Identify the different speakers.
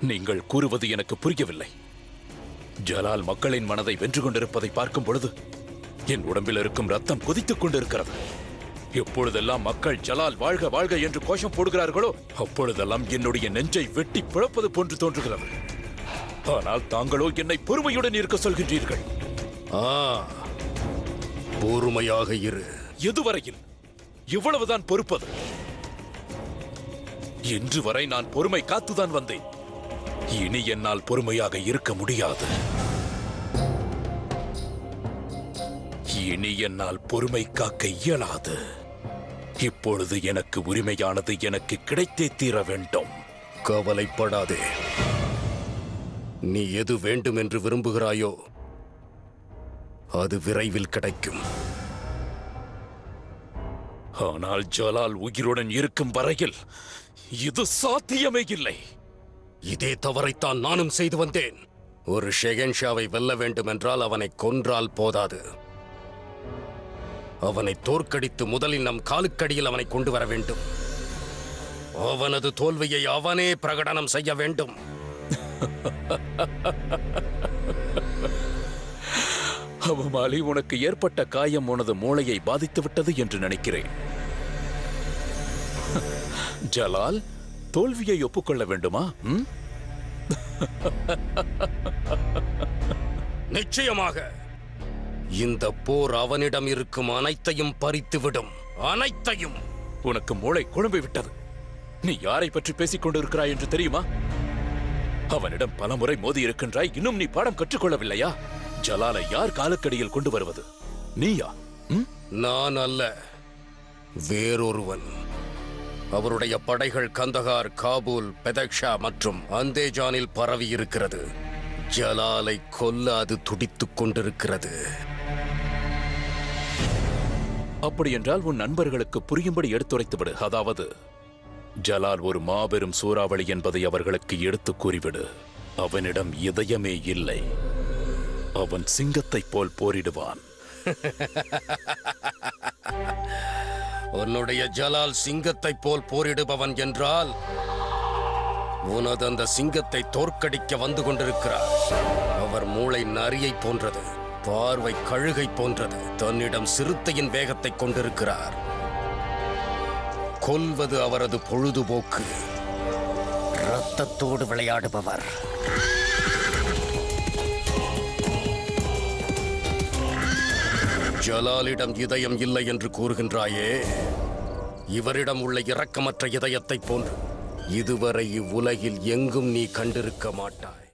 Speaker 1: நீங்கள் கூறுவது எனக்கு புரியவில்லை. ஜலால் மக்களின் மனதை வென்று கொண்டிருப்பதை பார்க்கும் பொழுது என் உடம்பில் இருக்கும் ரத்தம் கொதித்துக் கொண்டிருக்கிறது. எப்பொழுதெல்லாம் மக்கள் ஜலால் வாழ்க வாழ்க என்று கோஷம் போடுகிறார்களோ அப்பொழுதெல்லாம் என்னுடைய நெஞ்சை வெட்டி பிளப்பது போன்று தோன்றுகிறது. ஆனால் தாங்களோ என்னை பொறுமையுடன் இருக்க சொல்கின்றீர்கள்.
Speaker 2: பொறுமையாக இரு.
Speaker 1: எதுவரையில்? இவ்வளவுதான் பொறுப்பது? இன்று வரை நான் பொறுமை காத்துதான் வந்தேன். இனி என்னால் பொறுமையாக இருக்க முடியாது. இனி என்னால் பொறுமை காக்க இயலாது. இப்பொழுது எனக்கு உரிமையானது எனக்கு கிடைத்தே தீர வேண்டும்.
Speaker 2: கவலைப்படாதே. நீ எது வேண்டும் என்று விரும்புகிறாயோ அது விரைவில் கிடைக்கும்.
Speaker 1: ஆனால் ஜலால் உயிருடன் இருக்கும் வரையில் இது சாத்தியமே இல்லை.
Speaker 2: இதே தவறைத்தான் நானும் செய்து வந்தேன். ஒரு ஷெகன்ஷாவை வெல்ல வேண்டும் என்றால் அவனை கொன்றால் போதாது. அவனை தோற்கடித்து முதலில் நம் காலுக்கடியில் அவனை கொண்டு வர வேண்டும். அவனது தோல்வியை அவனே பிரகடனம் செய்ய வேண்டும்.
Speaker 1: அவமாலி, உனக்கு ஏற்பட்ட காயம் உனது மூளையை பாதித்து விட்டது என்று நினைக்கிறேன். ஜலால் தோல்வியை ஒப்புக்கொள்ள வேண்டுமா?
Speaker 2: நிச்சயமாக. இந்த போர் அவனிடம் இருக்கும் அனைத்தையும் பறித்துவிடும். அனைத்தையும்.
Speaker 1: உனக்கு மூளை குழம்பி விட்டது. நீ யாரை பற்றி பேசிக் கொண்டிருக்கிறாய் என்று தெரியுமா? அவனிடம் பலமுறை மோதி இருக்கின்றாய். இன்னும் நீ பாடம் கற்றுக்கொள்ளவில்லையா? ஜலாலை யார் காலுக்கடியில் கொண்டு வருவது? நீயா?
Speaker 2: நான் அல்ல, வேறொருவன். அவருடைய படைகள் கந்தகார், காபூல், பெதக்ஷா மற்றும் அந்தேஜானில் பரவி இருக்கிறது. ஜலாலை கொல்ல அது துடித்துக் கொண்டிருக்கிறது.
Speaker 1: அப்படி என்றால் உன் நண்பர்களுக்கு புரியும்படி எடுத்துரைத்து விடு. அதாவது ஜலால் ஒரு மாபெரும் சூறாவளி என்பதை அவர்களுக்கு எடுத்து கூறிவிடு. அவனிடம் இதயமே இல்லை. அவன் சிங்கத்தைப் போல் போரிடுவான்.
Speaker 2: உன்னுடைய ஜலால் சிங்கத்தைப் போல் போரிடுபவன் என்றால் உனது அந்த சிங்கத்தை தோற்கடிக்க வந்து கொண்டிருக்கிறார். அவர் மூளை நரியை போன்றது, பார்வை கழுகை போன்றது. தன்னிடம் சிறுத்தையின் வேகத்தை கொண்டிருக்கிறார். கொல்வது அவரது பொழுதுபோக்கு. இரத்தத்தோடு விளையாடுபவர். ஜலாலிடம் இதயம் இல்லை என்று கூறுகின்றாயே, இவரிடம் உள்ள இரக்கமற்ற இதயத்தைப் போன்று இதுவரை இவ்வுலகில் எங்கும் நீ கண்டிருக்க மாட்டாய்.